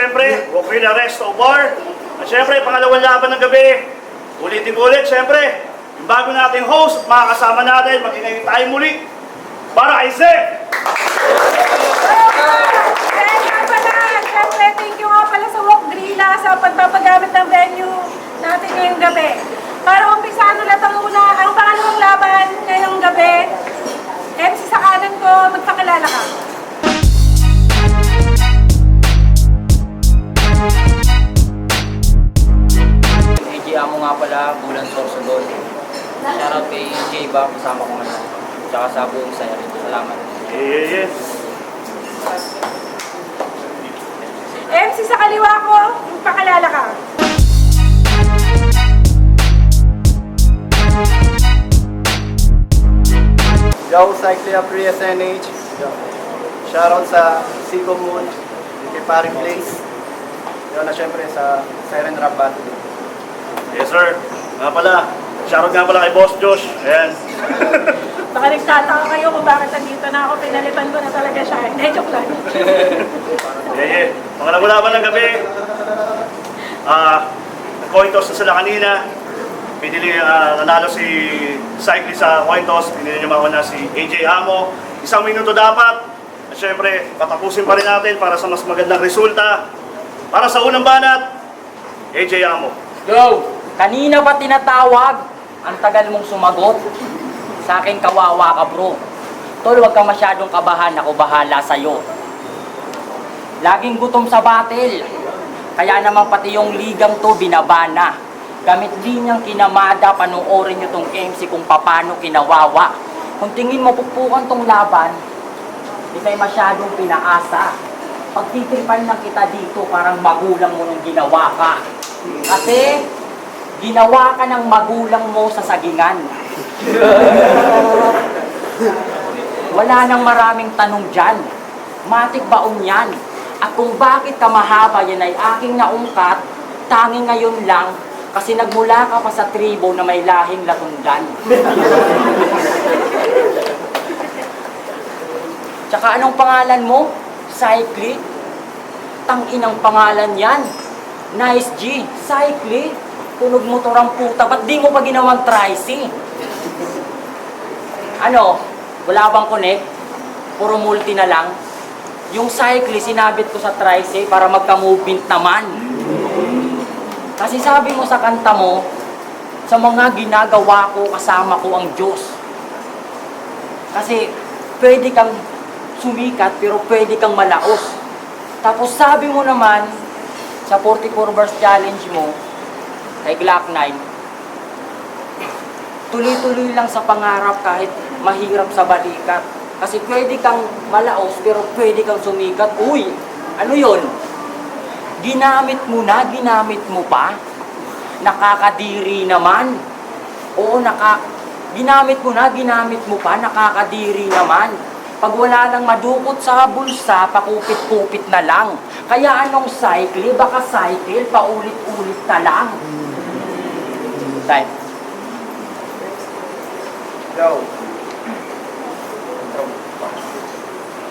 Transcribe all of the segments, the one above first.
syempre, walk with the rest of bar. At syempre, pangalawang laban ng gabi, ulitin ko ulit, syempre, yung bago nating host at mga kasama natin, mag-ingay tayo muli para kay Zek! Siyempre, thank you nga pala sa Walk Grilla sa pagpapagamit ng venue natin ngayong gabi. Para umpisahan ulit ang pangalawang laban ngayong gabi. MC sa kanan ko, magpakilala ka. AJ Amo nga pala, Bulan Sorsogon. Shoutout kay AJ ba, kasama ko nga. Tsaka sa buong saya rin. Salamat. Yes. MC sa kaliwa ko, magpakilala ka. Yo, Cycle Apri SNH. Shoutout sa Sigo Moon, kay Paring Place. Yun na syempre sa Siren Rap Battle. Yes, sir. Nga pala, shoutout nga pala kay Boss Josh. Ayan. Baka nagtataka kayo kung bakit nandito na ako, pinalitan ko na talaga siya. Hindi, joke lang. Yeah. Pangalawang laban ng gabi, coin toss na sila kanina. Pinili, nanalo si Cyclist sa coin toss, pinili niya mauna si AJ Amo. 1 minuto dapat. At syempre, patapusin pa rin natin para sa mas magandang resulta. Para sa unang banat, AJ Amo. Go! Kanina pa tinatawag? Ang tagal mong sumagot. Sa akin kawawa ka bro. Tol, huwag kang masyadong kabahan, ako bahala sa'yo. Laging gutom sa battle. Kaya naman pati yung ligang to binabana. Gamit din niyang kinamada, panoorin niyo tong MC kung paano kinawawa. Kung tingin mo pupukan tong laban, di kayo masyadong pinaasa. Pagtitripan lang kita dito, parang magulang mo nung ginawa ka. Kasi, ginawa ka ng magulang mo sa sagingan. Wala nang maraming tanong dyan. Matik baon yan. At kung bakit ka mahaba, yan ay aking naungkat, tanging ngayon lang, kasi nagmula ka pa sa tribo na may lahing latundan. Tsaka anong pangalan mo? Cycli? Tang-inang pangalan yan. Nice G, Cycli. Tunog motor ang puta, ba't di mo pa ginawang tricy? Ano? Wala bang connect? Puro multi na lang? Yung cycle, sinabit ko sa tricy para magka-movement naman. Kasi sabi mo sa kanta mo, sa mga ginagawa ko, kasama ko ang Diyos. Kasi pwede kang sumikat, pero pwede kang malaos. Tapos sabi mo naman, sa 44 bars challenge mo, kay Glock 9, tuloy-tuloy lang sa pangarap kahit mahirap sa balikat. Kasi pwede kang malaos, pero pwede kang sumikat. Uy, ano yon? Ginamit mo na, ginamit mo pa? Nakakadiri naman. Oo, ginamit mo na, ginamit mo pa? Nakakadiri naman. Pag wala nang madukot sa bulsa, pakupit-kupit na lang. Kaya anong cycle? Baka cycle, paulit-ulit na lang. Time.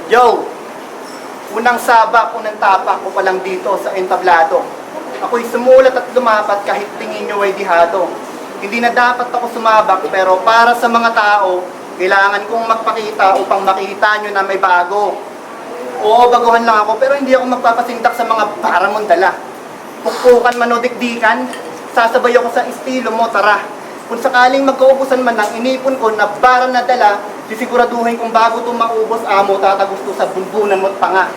Yo, unang sabak, unang tapak ko pa lang dito sa entablado. Ako'y sumulat at lumapat kahit tingin nyo ay dihado. Hindi na dapat ako sumabak, pero para sa mga tao, kailangan kong magpakita upang makita nyo na may bago. Oo, baguhan lang ako, pero hindi ako magpapasintak sa mga para mong dala. Pukpukan man o dikdikan, sasabay ako sa estilo mo, tara. Kung sakaling magkaubusan man ng inipon ko na bara na dala, sisiguraduhin kung bago itong maubos, amo, tatagusto sa bunbunan mo't panga.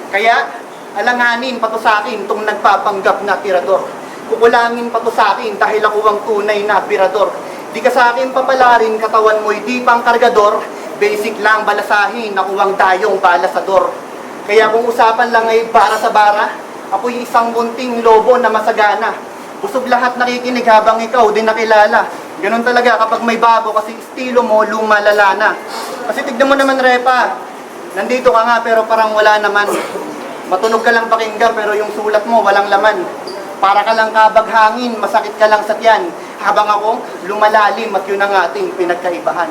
Kaya, alanganin pa to sa akin itong nagpapanggap na tirador. Kukulangin pa to sa akin dahil ako ang tunay na pirador. Di ka sa akin papalarin, katawan mo'y di pang kargador. Basic lang balasahin, ako ang dayong balasador. Kaya kung usapan lang ay bara sa bara, ako'y isang munting lobo na masagana. Busog lahat nakikinig habang ikaw din nakilala. Ganun talaga kapag may bago kasi estilo mo lumalala na. Kasi tignan mo naman Repa, nandito ka nga pero parang wala naman. Matunog ka lang pakinggan pero yung sulat mo walang laman. Para ka lang kabaghangin, masakit ka lang sa tiyan. Habang ako, lumalalim at yun ang ating pinagkaibahan.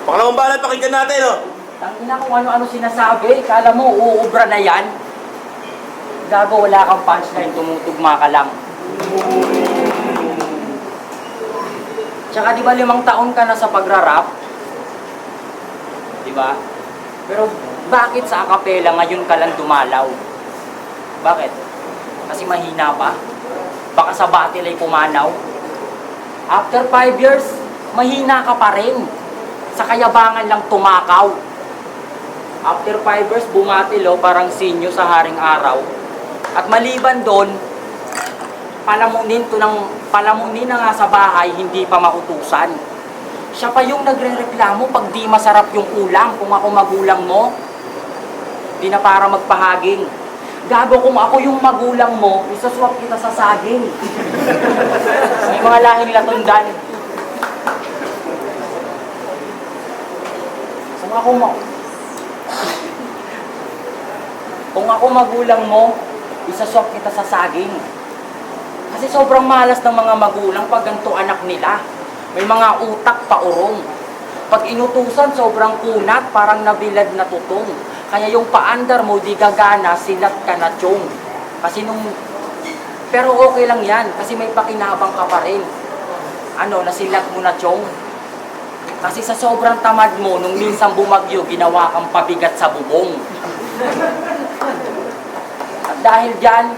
Pangalawang banat, pakinggan natin, oh. Tangina kung ano-ano sinasabi. Kala mo, uubra na yan. Gago, wala kang punchline. Tumutugma ka lang. Tsaka di ba 5 taon ka na sa pagrarap? Di ba? Pero bakit sa acapella ngayon ka lang dumalaw? Bakit? Kasi mahina ba? Baka sa battle ay pumanaw? After 5 years, mahina ka pa rin. Sa kayabangan lang tumakaw. After 5 years, bumatilo parang sinyo sa haring araw. At maliban doon, palamunin na nga sa bahay, hindi pa mautusan. Siya pa yung nagre-reklamo pag di masarap yung ulam. Kung ako magulang mo, di na para magpahaging. Gago, kung ako yung magulang mo, isaswap kita sa saging. May mga lahing latundan. Kung ako magulang mo, isaswap kita sa saging. Kasi sobrang malas ng mga magulang pag ganito anak nila. May mga utak paurong. Pag inutusan, sobrang kunat, parang nabilad na tutong. Kaya yung paandar mo, di gagana, silat ka na tiyong. Pero okay lang yan, kasi may pakinabang ka pa rin. Nasilat mo na tiyong. Kasi sa sobrang tamad mo, nung minsan bumagyo, ginawa kang pabigat sa bubong. At dahil dyan,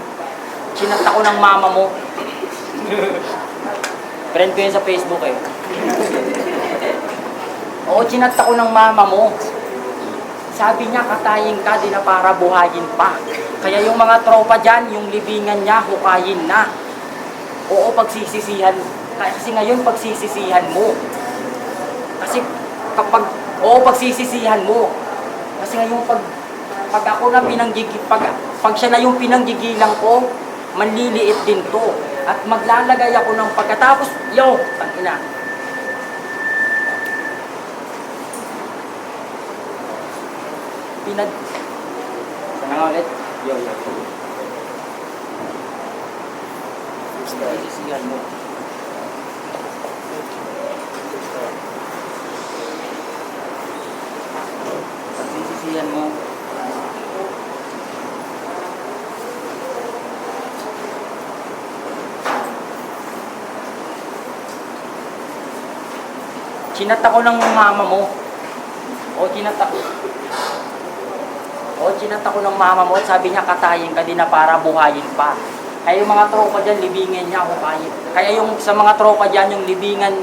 sinat ako ng mama mo. Friend ko yun sa Facebook eh. Oo, sinat ako ng mama mo. Sabi niya, katayin ka, di na para buhayin pa. Kaya yung mga tropa dyan, yung libingan niya, hukayin na. Oo, pagsisisihan. Kasi ngayon, pagsisisihan mo. Kasi pagsisisihan mo. Kasi ngayon, pag ako na pag siya na yung pinanggigilang ko, manliliit din to. At maglalagay ako ng pagkatapos, tangina. Sana nga ulit. Sisihan mo. Sisihan mo. Chinat ako ng mama mo. Chinat ako ng mama mo at sabi niya katayin ka din na para buhayin pa. Kaya yung mga tropa dyan, libingan niya, hukayin. Kaya yung sa mga tropa dyan, yung libingan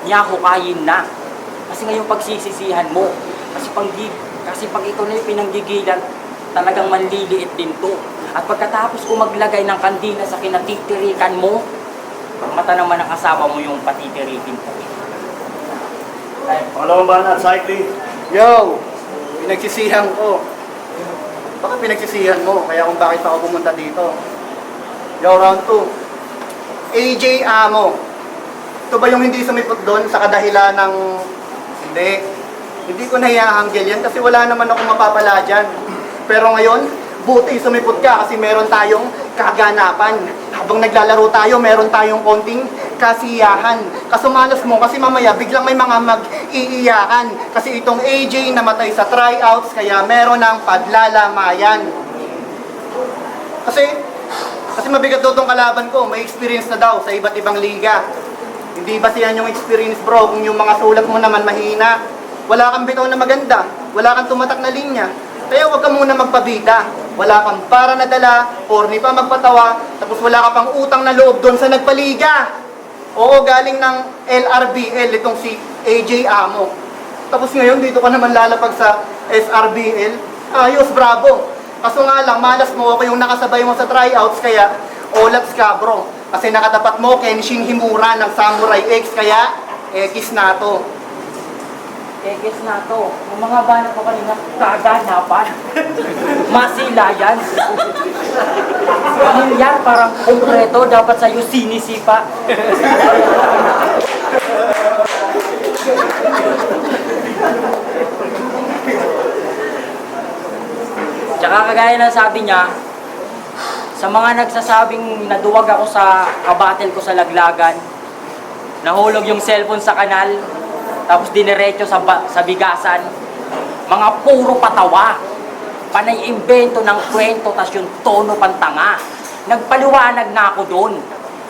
niya, hukayin na. Kasi ngayon pagsisisihan mo. Kasi pag ikaw na yung pinanggigilan, talagang manliliit din to. At pagkatapos ko maglagay ng kandila sa kinatitirikan mo, mata naman ang asawa mo yung patitirikin ko. Pangalawang banat, cycling. Yo! Pinagsisihan ko. Baka pinagsisihan mo, kaya kung bakit ako pumunta dito. Yo, round 2. AJ Amo. Ito ba yung hindi sumipot doon sa kadahilan ng... Hindi ko nahihahanggil yan kasi wala naman akong mapapala dyan. Pero ngayon, buti sumipot ka kasi meron tayong kaganapan. Habang naglalaro tayo, meron tayong konting kasiyahan. Kasumalas mo kasi mamaya biglang may mga mag-iiyakan. Kasi itong AJ namatay sa tryouts kaya meron ng padlalamayan. Kasi mabigat daw tong kalaban ko, may experience na daw sa iba't ibang liga. Hindi ba siyan yung experience bro kung yung mga sulat mo naman mahina? Wala kang bitaw na maganda, wala kang tumatak na linya. Kaya huwag ka muna magpabida. Wala kang para na dala, corny pa magpatawa, tapos wala ka pang utang na loob doon sa nagpaliga. Oo, galing ng LRBL itong si AJ Amo. Tapos ngayon dito ka naman lalapag sa SRBL. Ayos, bravo. Kaso nga lang, malas mo ako yung nakasabay mo sa tryouts, kaya olats ka bro. Kasi nakatapat mo Kenshin Himura ng Samurai X, kaya X na to. X na to. Yung mga banat ko kanina, kaganapan. Masilayan. Yan, parang konkreto, dapat sa'yo sinisipa. Tsaka kagaya ng sabi niya, sa mga nagsasabing naduwag ako sa kabatel ko sa laglagan, nahulog yung cellphone sa kanal, tapos diniretso sa bigasan, Mga puro patawa. Panay imbento ng kwento, tas yung tono pantanga. Nagpaliwanag na ako doon.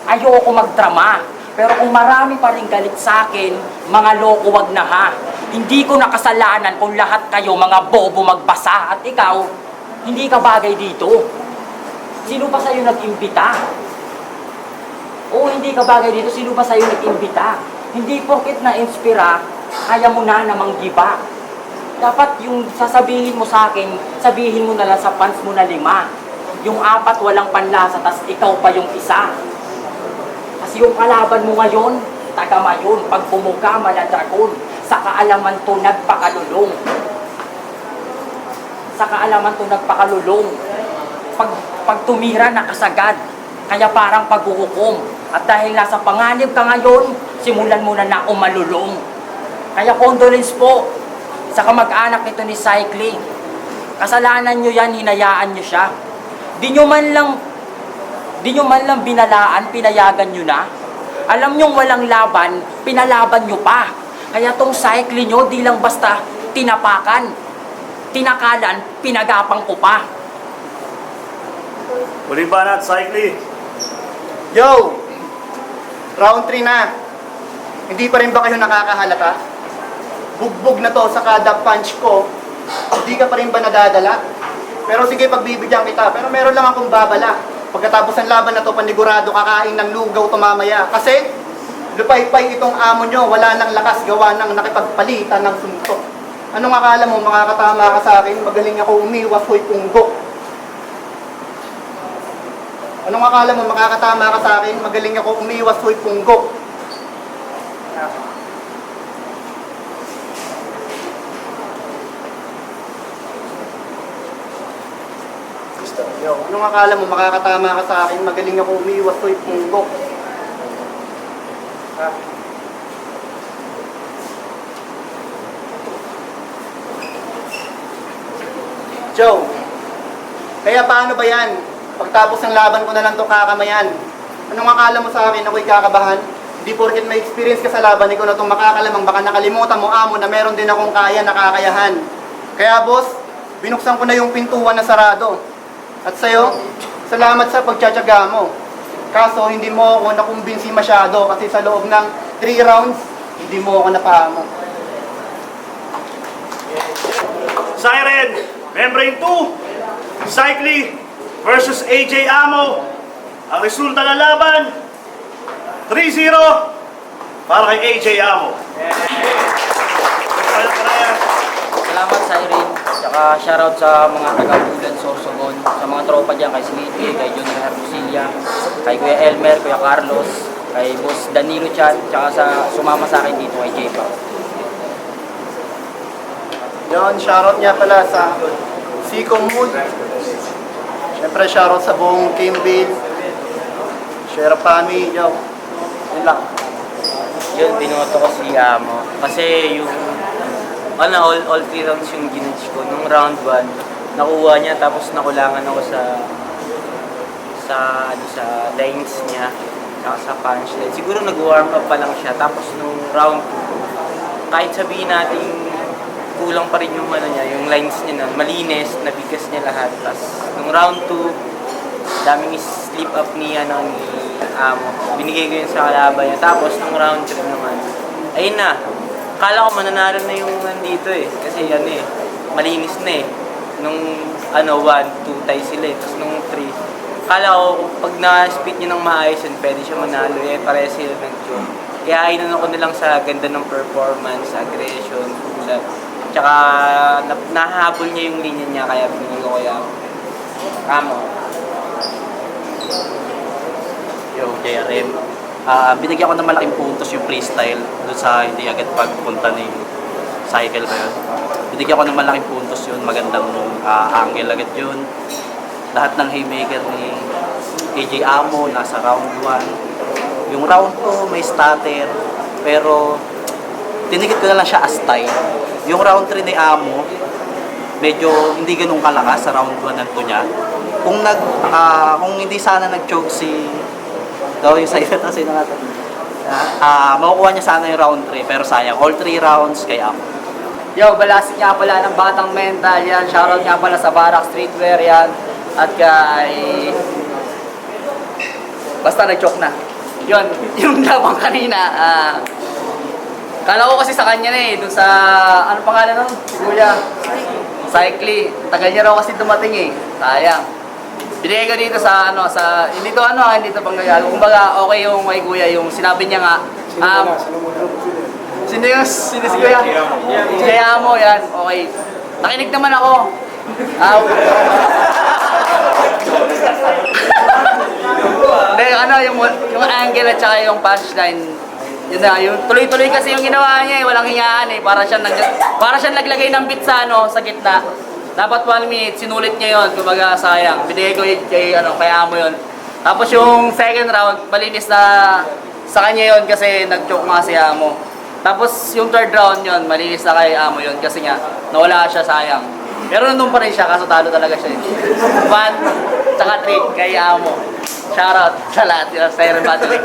Ayoko magdrama. Pero kung marami pa rin galit sa akin, mga loko wag na ha. Hindi ko nakasalanan kung lahat kayo mga bobo magbasa. At ikaw, hindi ka bagay dito. Sino ba sa'yo nag-imbita? Oo, hindi ka bagay dito. Sino ba sa'yo nag-imbita? Hindi porket na-inspira, kaya mo na namang giba. Dapat yung sasabihin mo sa akin, sabihin mo na lang sa fans mo na 5. Yung 4 walang panlasa, tas ikaw pa yung isa. Kasi yung kalaban mo ngayon, taga-mayon, pag bumuka, maladragon. Sa kaalaman to nagpakalulong. Sa kaalaman to nagpakalulong. Pag tumira, nakasagad. Kaya parang paghuhukom. At dahil nasa panganib ka ngayon, simulan mo na umalulong. Kaya condolence po sa kamag-anak nito ni Cycling. Kasalanan nyo yan, hinayaan nyo siya. Di nyo man lang binalaan, pinayagan nyo na. Alam nyong walang laban, pinalaban nyo pa. Kaya tong Cycling nyo, di lang basta tinapakan, tinakalan, pinagapang ko pa. Huling banat, Cycling. Yo! Round 3 na. Hindi pa rin ba kayo nakakahalata? Bugbog na to sa kada punch ko. Hindi ka pa rin ba nadadala? Pero sige, pagbibigyan kita. Pero meron lang akong babala. Pagkatapos ng laban na to, panigurado kakain ng lugaw to mamaya. Kasi, lupay-pay itong amo nyo. Wala nang lakas gawa ng nakipagpalitan ng suntok. Anong akala mo, makakatama ka sa akin? Magaling ako umiwas, hoy punggok. Anong akala mo, makakatama ka sa akin? Magaling ako umiwas, hoy punggok. Yo, anong akala mo, makakatama ka sa akin? Magaling ako umiwas, hoy punggok. Joe, kaya paano ba yan? Pagtapos ng laban ko na lang itong kakamayan. Anong akala mo sa akin, ako'y kakabahan? Hindi porket may experience ka sa laban, ikaw na itong makakalamang, baka nakalimutan mo amo na meron din akong kaya na kakayahan. Kaya boss, binuksan ko na yung pintuan na sarado. At sa'yo, salamat sa pagtsatsaga mo. Kaso hindi mo ako nakumbinsi masyado kasi sa loob ng 3 rounds, hindi mo ako napahamo. Siren, membrane 2, Cycling versus AJ Amo. Ang resulta ng laban, 3-0 para kay AJ Amo. Salamat sa Irene. Tsaka shoutout sa mga taga-Bulan, Sorsogon, sa mga tropa dyan, kay Smithy, kay Junior Hermosilla, kay Kuya Elmer, Kuya Carlos, kay Boss Danilo Chan, tsaka sa sumama sa akin dito kay J-Pop. Yun, shoutout niya pala sa Siko Mood. Siyempre, shoutout sa buong Team Bill. Share Pami, yo. Yun lang. Yun, binoto ko si Amo. Kasi yung, all 3 rounds yung ginage ko. Nung round 1, nakuha niya, tapos nakulangan ako sa lines niya, saka sa punchline. Siguro nag-warm up pa lang siya. Tapos nung round 2, kahit sabihin natin kulang pa rin yung niya, yung lines niya na malinis, nabigkas niya lahat. Tapos nung round 2, daming slip up ni Amo. Binigay ko yun sa kalaban niya. Tapos nung round 3 naman, ayun na. Akala ko mananalo na yung nandito eh. Kasi malinis na eh. Nung 1, 2 tie sila eh. Tapos nung 3, akala ko pag na-spit niya ng maayos yun, pwede siya manalo eh. Pare sila nag-joke. Kaya inano ko na lang sa ganda ng performance, aggression, sulat. Tsaka nahabol niya yung linya niya, kaya binigay ko kaya Amo. Yo, JRM. Binigyan ko ng malaking puntos yung freestyle doon sa hindi agad pagpunta ni Cycle ba yun. Binigyan ko ng malaking puntos yun, magandang angle agad yun. Lahat ng haymaker ni AJ Amo nasa round 1. Yung round 2 may starter, pero tinikit ko na lang siya as tie. Yung round 3 ni Amo, medyo hindi ganun kalakas sa round 1 nagto niya. Kung hindi sana nag-choke si yung side kasi na natin. Makukuha niya sana yung round 3 pero sayang all 3 rounds kay Amo. Yo, balasik nga pala ng Batang Mental yan. Shoutout nga pala sa Barak Streetwear yan. At kay... Basta nag-choke na. Yun, yung labang kanina. Kala ko kasi sa kanya na eh. Doon sa... Ano pangalan nun? Kuya. Cycling. Tagal niya raw kasi dumating eh. Sayang. Binigay ko dito sa ano, sa... Hindi to ano, hindi to panggagalo. Kumbaga, okay yung kay Kuya. Yung sinabi niya nga. Sino si Kuya? Si Amo, yan. Okay. Nakinig naman ako. Hindi, ano, yung angle at saka yung punchline. Yun na, yung tuloy-tuloy kasi yung ginawa niya eh. Walang hingaan eh. Para siyang naglagay ng beat sa, ano, sa gitna. Dapat 1 minute, sinulit niya yun. Kumbaga, sayang. Binigay ko kay Amo yun. Tapos yung second round, malinis na sa kanya yun kasi nag-choke nga si Amo. Tapos yung third round yun, malinis na kay Amo yun kasi nga nawala siya, sayang. Pero nandun pa rin siya, kaso talo talaga siya. 1, tsaka 3 kay Amo. Shoutout sa lahat, sa Iron Battery.